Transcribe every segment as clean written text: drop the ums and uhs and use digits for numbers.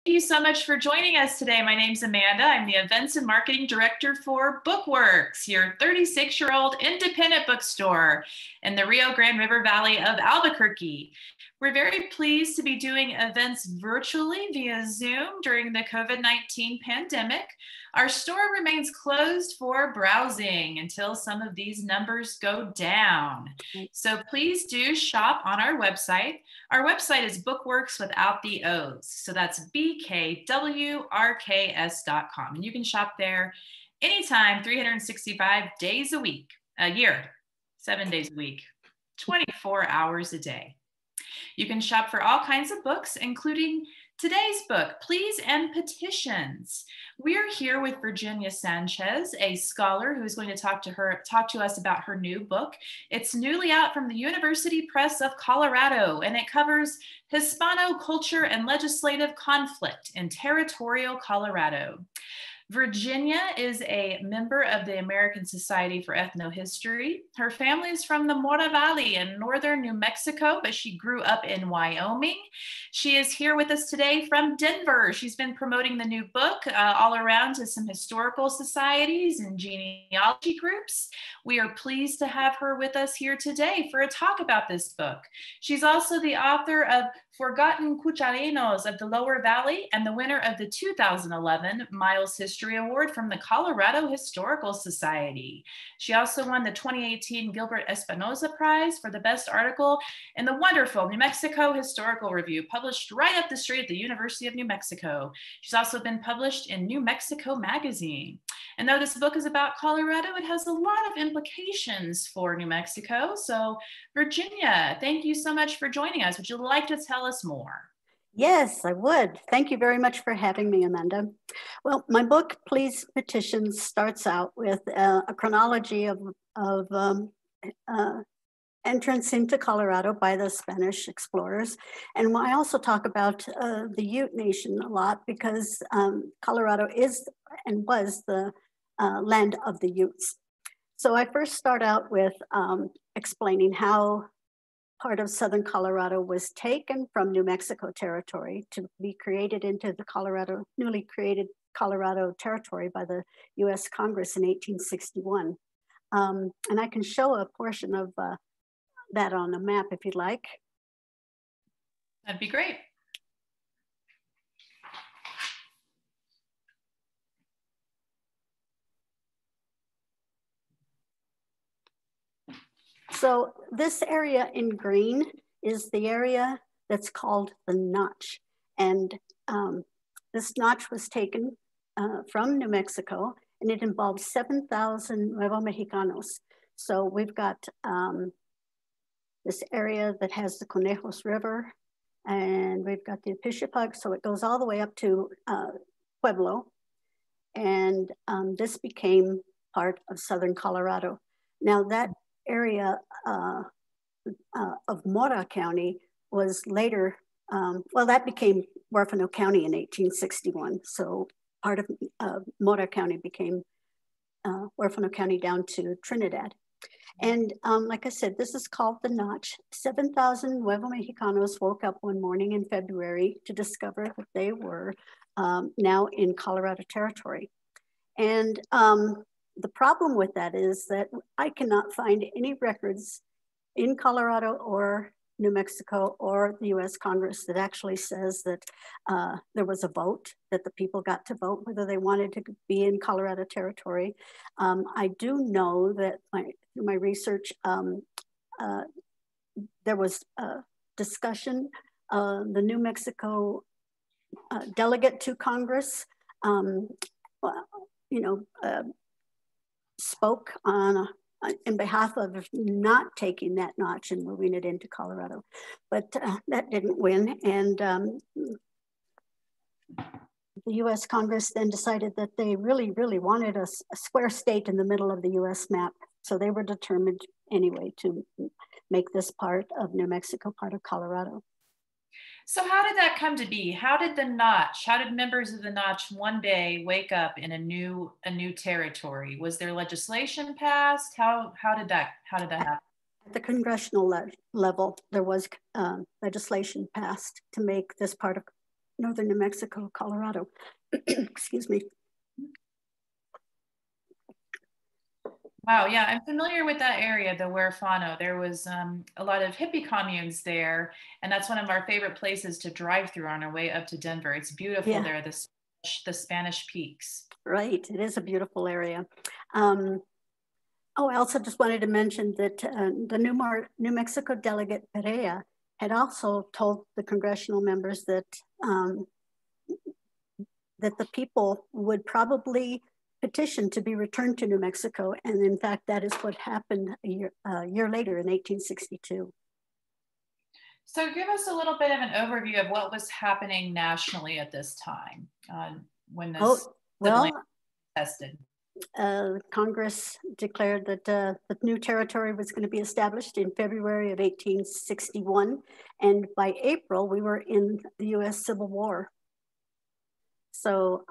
Thank you so much for joining us today. My name's Amanda. I'm the Events and Marketing Director for Bookworks, your 36-year-old independent bookstore in the Rio Grande River Valley of Albuquerque. We're very pleased to be doing events virtually via Zoom during the COVID-19 pandemic. Our store remains closed for browsing until some of these numbers go down. So please do shop on our website. Our website is Bookworks without the O's. So that's BKWRKS.com. And you can shop there anytime, 365 days a week, a year, 7 days a week, 24 hours a day. You can shop for all kinds of books, including today's book, Pleas and Petitions. We're here with Virginia Sanchez, a scholar who is going to talk to us about her new book. It's newly out from the University Press of Colorado, and it covers Hispano culture and legislative conflict in territorial Colorado. Virginia is a member of the American Society for Ethnohistory. Her family is from the Mora Valley in northern New Mexico, but she grew up in Wyoming. She is here with us today from Denver. She's been promoting the new book all around to some historical societies and genealogy groups. We are pleased to have her with us here today for a talk about this book. She's also the author of Forgotten Cucharenos of the Lower Valley and the winner of the 2011 Miles History Award from the Colorado Historical Society. She also won the 2018 Gilbert Espinosa Prize for the best article in the wonderful New Mexico Historical Review, published right up the street at the University of New Mexico. She's also been published in New Mexico Magazine. And though this book is about Colorado, it has a lot of implications for New Mexico. So Virginia, thank you so much for joining us. Would you like to tell us more? Yes, I would. Thank you very much for having me, Amanda. Well, my book, Pleas Petitions, starts out with a chronology of entrance into Colorado by the Spanish explorers. And I also talk about the Ute Nation a lot because Colorado is and was the land of the Utes. So I first start out with explaining how part of southern Colorado was taken from New Mexico territory to be created into the newly created Colorado territory by the US Congress in 1861. And I can show a portion of that on a map if you'd like. That'd be great. So this area in green is the area that's called the Notch. And this Notch was taken from New Mexico, and it involves 7,000 Nuevo Mexicanos. So we've got this area that has the Conejos River, and we've got the Apishipug, so it goes all the way up to Pueblo. And this became part of southern Colorado. Now that area of Mora County was later, well, that became Huérfano County in 1861. So part of Mora County became Huérfano County down to Trinidad. And like I said, this is called the Notch. 7,000 Nuevo Mexicanos woke up one morning in February to discover that they were now in Colorado territory. And the problem with that is that I cannot find any records in Colorado or New Mexico or the US Congress that actually says that there was a vote, that the people got to vote whether they wanted to be in Colorado territory. I do know that through my research, there was a discussion, the New Mexico delegate to Congress, spoke on in behalf of not taking that Notch and moving it into Colorado, but that didn't win. And the US Congress then decided that they really, really wanted a square state in the middle of the US map. So they were determined anyway to make this part of New Mexico part of Colorado. So how did that come to be? How did members of the Notch one day wake up in a new territory? Was there legislation passed? How did that happen? At the congressional level, there was legislation passed to make this part of northern New Mexico, Colorado. Excuse me. Wow, yeah, I'm familiar with that area, the Huerfano. There was a lot of hippie communes there, and that's one of our favorite places to drive through on our way up to Denver. It's beautiful there, the Spanish Peaks. Right, it is a beautiful area. I also just wanted to mention that the New Mexico delegate Perea had also told the congressional members that that the people would probably petition to be returned to New Mexico, and in fact, that is what happened a year later in 1862. So give us a little bit of an overview of what was happening nationally at this time when this was tested. Congress declared that the new territory was going to be established in February of 1861, and by April, we were in the U.S. Civil War. So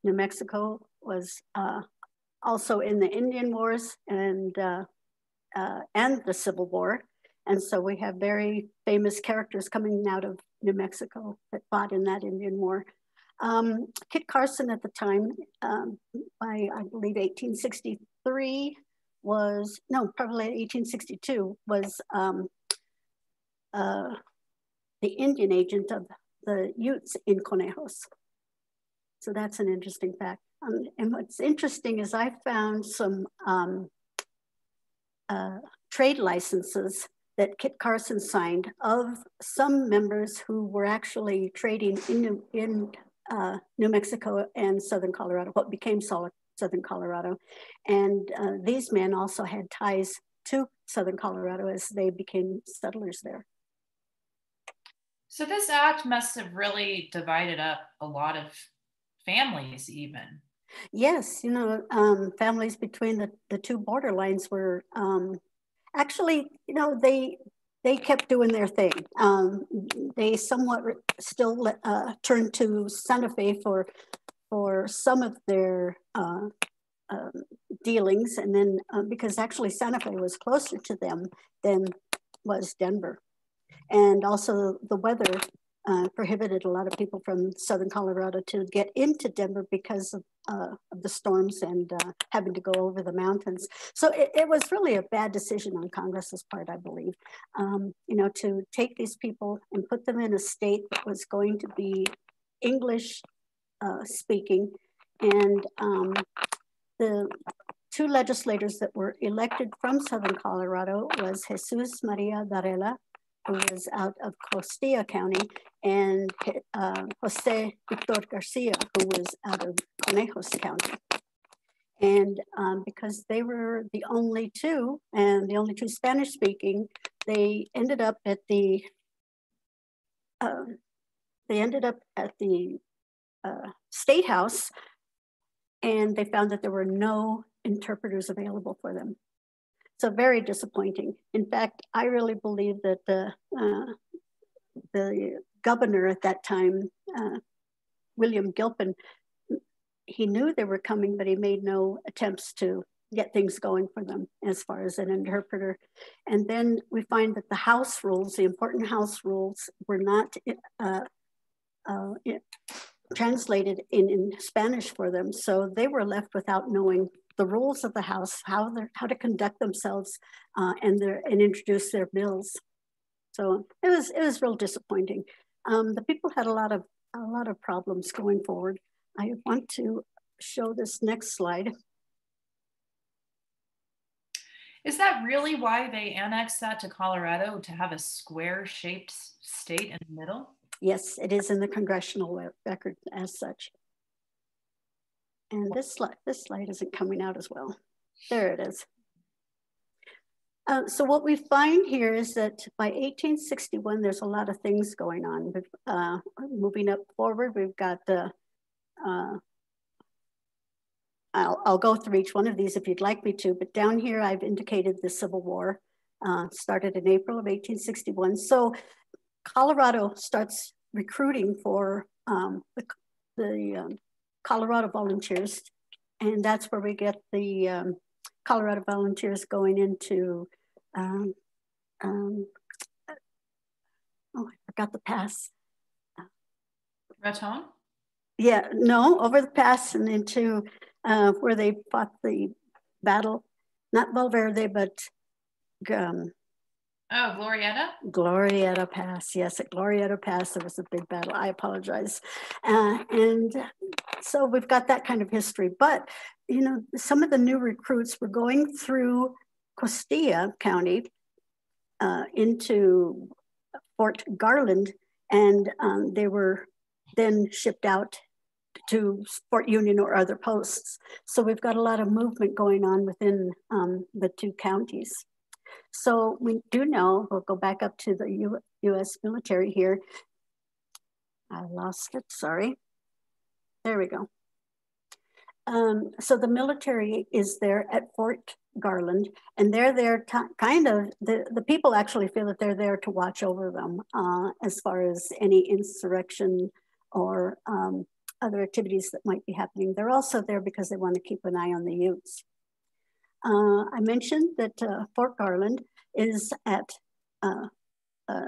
New Mexico was also in the Indian Wars and the Civil War. And so we have very famous characters coming out of New Mexico that fought in that Indian War. Kit Carson at the time, by I believe 1863 was, no, probably 1862 was the Indian agent of the Utes in Conejos. So that's an interesting fact. And what's interesting is I found some trade licenses that Kit Carson signed of some members who were actually trading in New Mexico and Southern Colorado, what became Southern Colorado. And these men also had ties to Southern Colorado as they became settlers there. So this act must have really divided up a lot of families even. Yes, you know, families between the two borderlines were actually, you know, they kept doing their thing. They somewhat still turned to Santa Fe for some of their dealings, and then because actually Santa Fe was closer to them than was Denver. And also the weather prohibited a lot of people from Southern Colorado to get into Denver because of the storms and having to go over the mountains. So it was really a bad decision on Congress's part, I believe, you know, to take these people and put them in a state that was going to be English speaking. And the two legislators that were elected from Southern Colorado was Jesus Maria Varela, who was out of Costilla County, and Jose Victor Garcia, who was out of Conejos County. And because they were the only two, and the only two Spanish speaking, they ended up at the State House, and they found that there were no interpreters available for them. So very disappointing. In fact, I really believe that the governor at that time, William Gilpin, he knew they were coming, but he made no attempts to get things going for them as far as an interpreter. And then we find that the house rules, the important house rules, were not translated in Spanish for them. So they were left without knowing the rules of the house, how to conduct themselves and introduce their bills. So it was real disappointing. The people had a lot of problems going forward. I want to show this next slide. Is that really why they annexed that to Colorado, to have a square-shaped state in the middle? Yes, it is in the congressional record as such. And this slide isn't coming out as well. There it is. So what we find here is that by 1861, there's a lot of things going on. Moving up forward, we've got the, I'll go through each one of these if you'd like me to, but down here I've indicated the Civil War started in April of 1861. So Colorado starts recruiting for the Colorado Volunteers, and that's where we get the Colorado Volunteers going into, oh, I forgot the pass. Raton? Yeah, no, over the pass and into where they fought the battle, not Valverde, but Oh, Glorieta? Glorieta Pass. Yes, at Glorieta Pass, there was a big battle. I apologize. And so we've got that kind of history. But, you know, some of the new recruits were going through Costilla County into Fort Garland, and they were then shipped out to Fort Union or other posts. So we've got a lot of movement going on within the two counties. So we do know, we'll go back up to the US military here. I lost it, sorry. There we go. So the military is there at Fort Garland, and they're there kind of, the people actually feel that they're there to watch over them as far as any insurrection or other activities that might be happening. They're also there because they want to keep an eye on the Utes. I mentioned that Fort Garland is at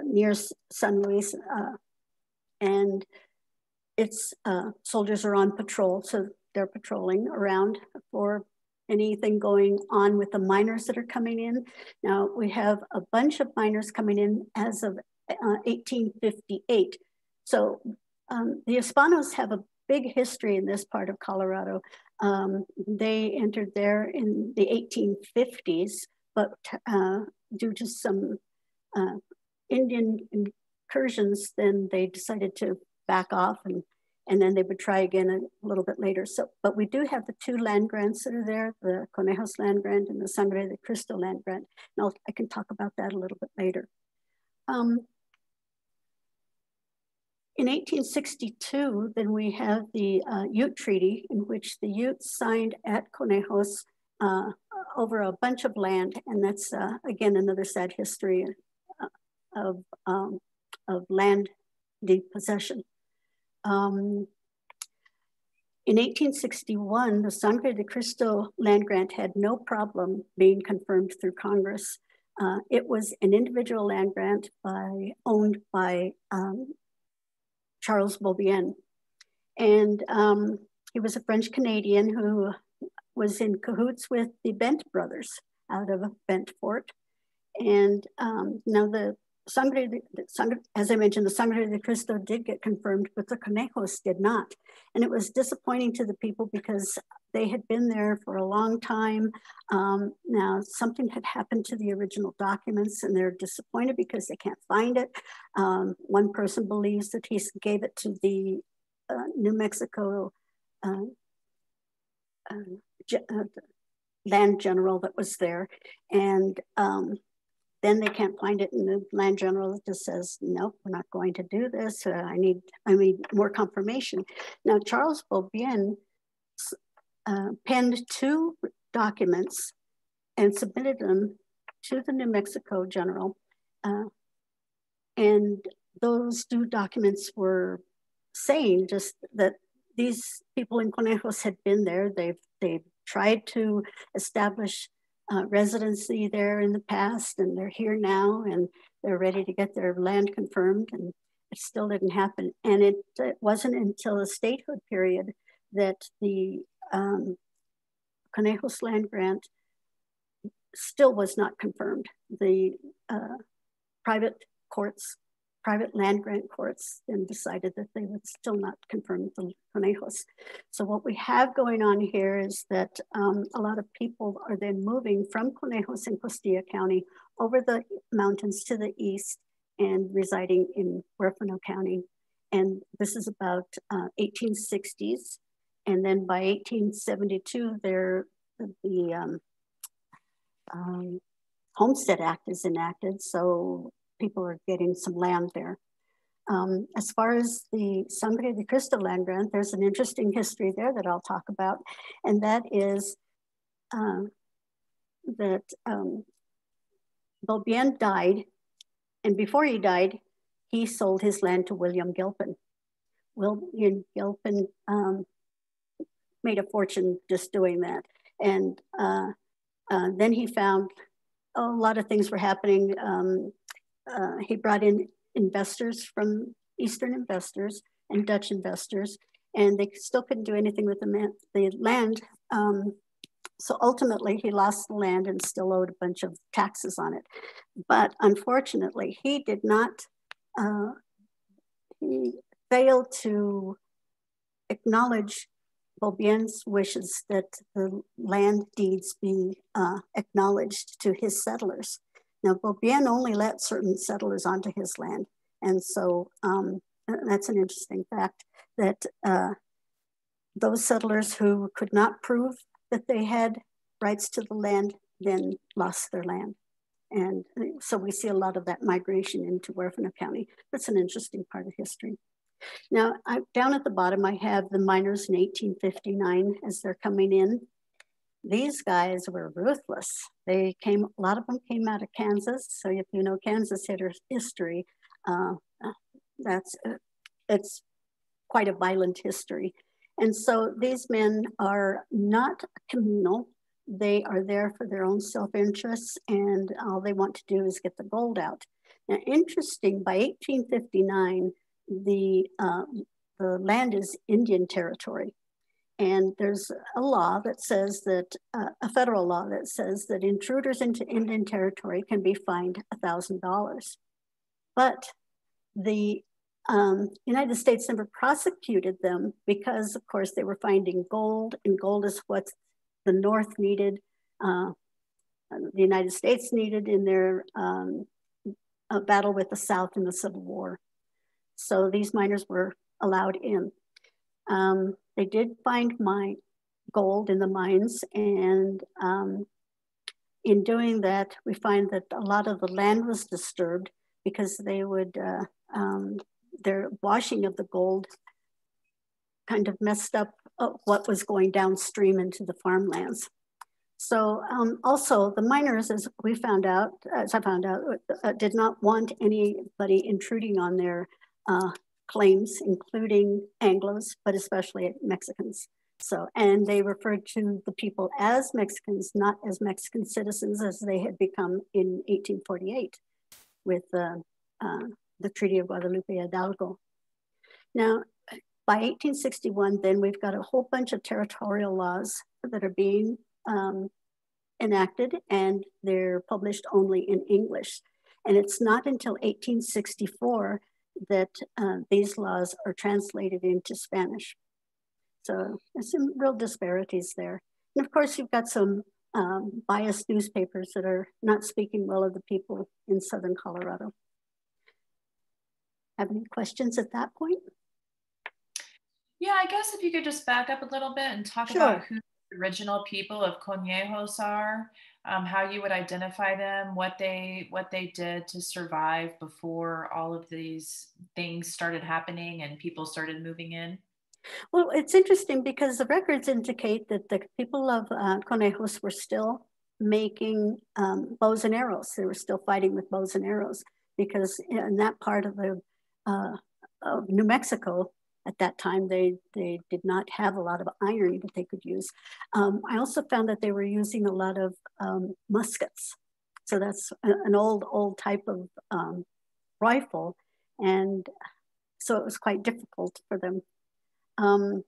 near San Luis, and its soldiers are on patrol, so they're patrolling around for anything going on with the miners that are coming in. Now we have a bunch of miners coming in as of 1858. So the Hispanos have a big history in this part of Colorado. They entered there in the 1850s, but due to some Indian incursions, then they decided to back off, and then they would try again a little bit later. So, but we do have the two land grants that are there, the Conejos land grant and the Sangre de Cristo land grant. And I can talk about that a little bit later. In 1862, then we have the Ute Treaty, in which the Utes signed at Conejos over a bunch of land, and that's again another sad history of land depossession. In 1861, the Sangre de Cristo land grant had no problem being confirmed through Congress. It was an individual land grant owned by Charles Beaubien. And he was a French Canadian who was in cahoots with the Bent brothers out of Bent Fort. And now the Sangre, as I mentioned, the Sangre de Cristo did get confirmed, but the Conejos did not. And it was disappointing to the people because they had been there for a long time. Now something had happened to the original documents, and they're disappointed because they can't find it. One person believes that he gave it to the New Mexico land general that was there. And then they can't find it, and the land general just says, nope, we're not going to do this. I need more confirmation. Now, Charles Beaubien penned two documents and submitted them to the New Mexico general. And those two documents were saying just that these people in Conejos had been there. They've tried to establish residency there in the past, and they're here now, and they're ready to get their land confirmed, and it still didn't happen. And it wasn't until the statehood period that the Conejos land grant still was not confirmed. The private land grant courts then decided that they would still not confirm the Conejos. So what we have going on here is that a lot of people are then moving from Conejos in Costilla County over the mountains to the east and residing in Huérfano County. And this is about 1860s. And then by 1872, the Homestead Act is enacted. So people are getting some land there. As far as the Sangre de Cristo land grant, there's an interesting history there that I'll talk about. And that is that Beaubien died. And before he died, he sold his land to William Gilpin. William Gilpin made a fortune just doing that. And then he found a lot of things were happening. He brought in investors from Eastern investors, and Dutch investors, and they still couldn't do anything with the land. So ultimately, he lost the land and still owed a bunch of taxes on it. But unfortunately, he did not, he failed to acknowledge Beaubien's wishes that the land deeds be acknowledged to his settlers. Now, Beaubien only let certain settlers onto his land. And so that's an interesting fact, that those settlers who could not prove that they had rights to the land then lost their land. And so we see a lot of that migration into Huerfano County. That's an interesting part of history. Now, down at the bottom, I have the miners in 1859 as they're coming in. These guys were ruthless. A lot of them came out of Kansas. So if you know Kansas history, it's quite a violent history. And so these men are not communal. They are there for their own self-interests, and all they want to do is get the gold out. Now, interesting, by 1859, the land is Indian territory. And there's a law that says that, a federal law that says that intruders into Indian territory can be fined $1,000. But the United States never prosecuted them because, of course, they were finding gold, and gold is what the North needed, the United States needed in their battle with the South in the Civil War. So these miners were allowed in. They did find gold in the mines, and in doing that, we find that a lot of the land was disturbed because they would, their washing of the gold kind of messed up what was going downstream into the farmlands. So also the miners, as I found out, did not want anybody intruding on their claims, including Anglos, but especially Mexicans. So, and they referred to the people as Mexicans, not as Mexican citizens as they had become in 1848 with the Treaty of Guadalupe Hidalgo. Now, by 1861, then we've got a whole bunch of territorial laws that are being enacted, and they're published only in English. And it's not until 1864 that these laws are translated into Spanish. So there's some real disparities there. And of course, you've got some biased newspapers that are not speaking well of the people in Southern Colorado. Have any questions at that point? Yeah, I guess if you could just back up a little bit and talk about who the original people of Conejos are, how you would identify them, what they did to survive before all of these things started happening and people started moving in. Well, it's interesting because the records indicate that the people of Conejos were still making bows and arrows. They were still fighting with bows and arrows because in that part of of New Mexico, at that time, they did not have a lot of iron that they could use. I also found that they were using a lot of muskets. So that's an old type of rifle. And so it was quite difficult for them. Some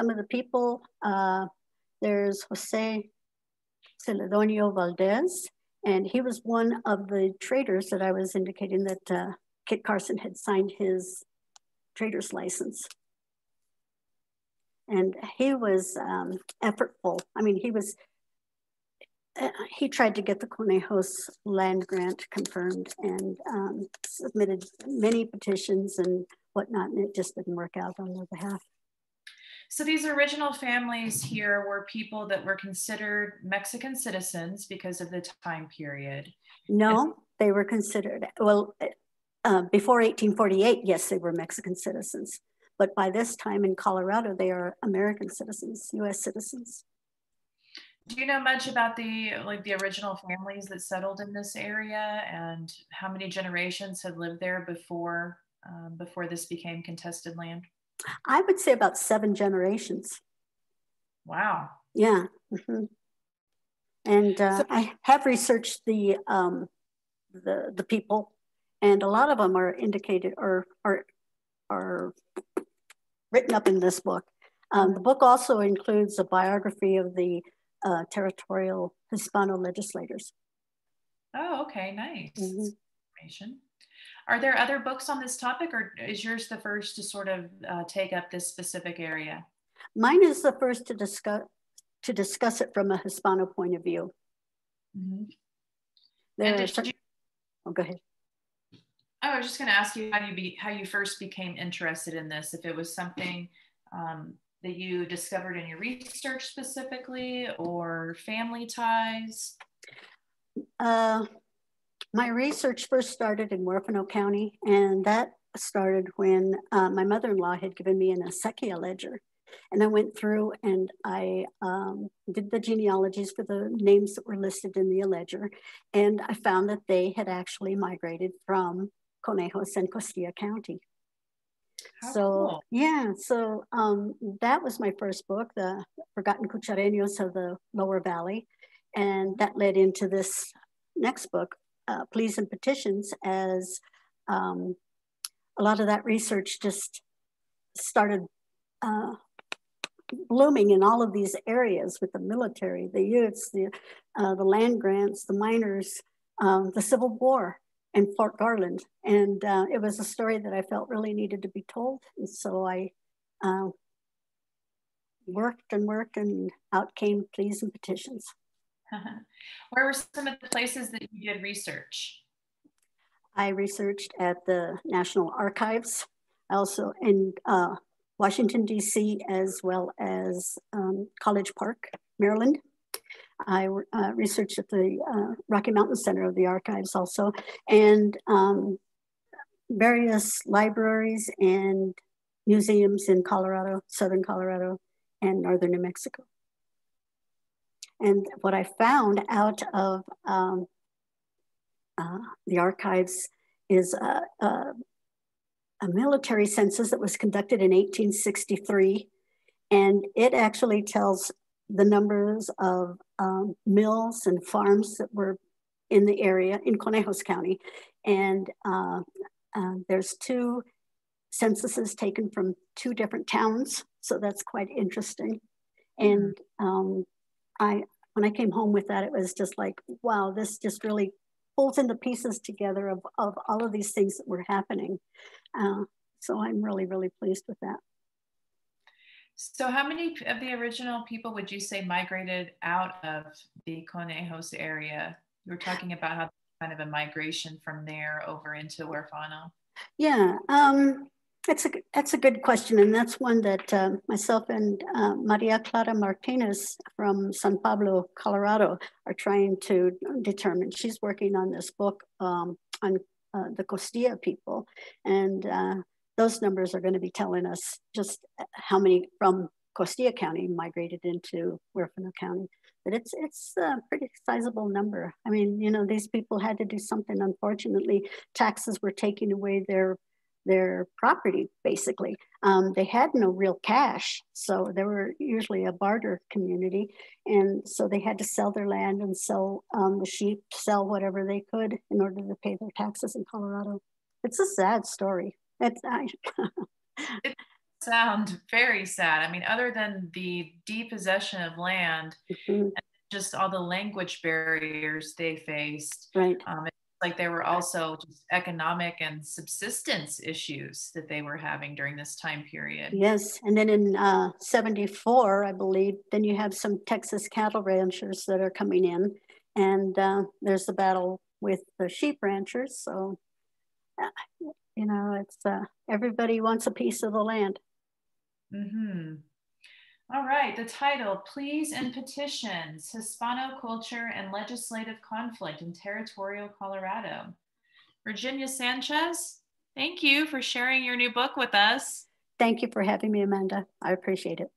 of the people, there's Jose Celedonio Valdez, and he was one of the traders that I was indicating that Kit Carson had signed his trader's license. And he was effortful. I mean, he tried to get the Conejos land grant confirmed and submitted many petitions and whatnot, and it just didn't work out on their behalf. So these original families here were people that were considered Mexican citizens because of the time period. No, they were considered, well, before 1848, yes, they were Mexican citizens. But by this time in Colorado, they are American citizens, US citizens. Do you know much about the original families that settled in this area and how many generations had lived there before this became contested land? I would say about 7 generations. Wow. Yeah. Mm-hmm. And so, I have researched the people, and a lot of them are indicated or are are written up in this book. The book also includes a biography of the territorial Hispano legislators. Oh, okay, nice information. Are there other books on this topic, or is yours the first to sort of take up this specific area? Mine is the first to discuss it from a Hispano point of view. Oh, go ahead. I was just going to ask you how you first became interested in this, if it was something that you discovered in your research specifically, or family ties? My research first started in Huerfano County, and that started when my mother-in-law had given me an acequia ledger. And I went through and I did the genealogies for the names that were listed in the ledger. And I found that they had actually migrated from Conejos and Costilla County. How so cool. Yeah, so that was my first book, The Forgotten Cuchareños of the Lower Valley. And that led into this next book, Pleas and Petitions, as a lot of that research just started blooming in all of these areas with the military, the youths, the land grants, the miners, the Civil War, and Fort Garland. And it was a story that I felt really needed to be told. And so I worked and out came Pleas and Petitions. Where were some of the places that you did research? I researched at the National Archives, also in Washington, D.C., as well as College Park, Maryland. I researched at the Rocky Mountain Center of the Archives also, and various libraries and museums in Colorado, Southern Colorado, and Northern New Mexico. And what I found out of the archives is a military census that was conducted in 1863. And it actually tells the numbers of mills and farms that were in the area in Conejos County. And there's 2 censuses taken from 2 different towns. So that's quite interesting. And when I came home with that, it was just like, wow, this just really pulls in the pieces together of all of these things that were happening. So I'm really, really pleased with that. So how many of the original people would you say migrated out of the Conejos area? You were talking about how kind of a migration from there over into Huerfano. Yeah, that's a good question. And that's one that myself and Maria Clara Martinez from San Pablo, Colorado, are trying to determine. She's working on this book on the Costilla people. And those numbers are going to be telling us just how many from Costilla County migrated into Huerfano County. But it's a pretty sizable number. I mean, you know, these people had to do something. Unfortunately, taxes were taking away their property, basically. They had no real cash, so they were usually a barter community. And so they had to sell their land and sell the sheep, sell whatever they could in order to pay their taxes in Colorado. It's a sad story. It sounds very sad. I mean, other than the depossession of land, and just all the language barriers they faced, right. It's like there were also just economic and subsistence issues that they were having during this time period. Yes, and then in 74, I believe, then you have some Texas cattle ranchers that are coming in, and there's the battle with the sheep ranchers. So, you know, it's everybody wants a piece of the land. All right, the title, Pleas and Petitions, Hispano Culture and Legislative Conflict in Territorial Colorado. Virginia Sanchez, thank you for sharing your new book with us. Thank you for having me, Amanda. I appreciate it.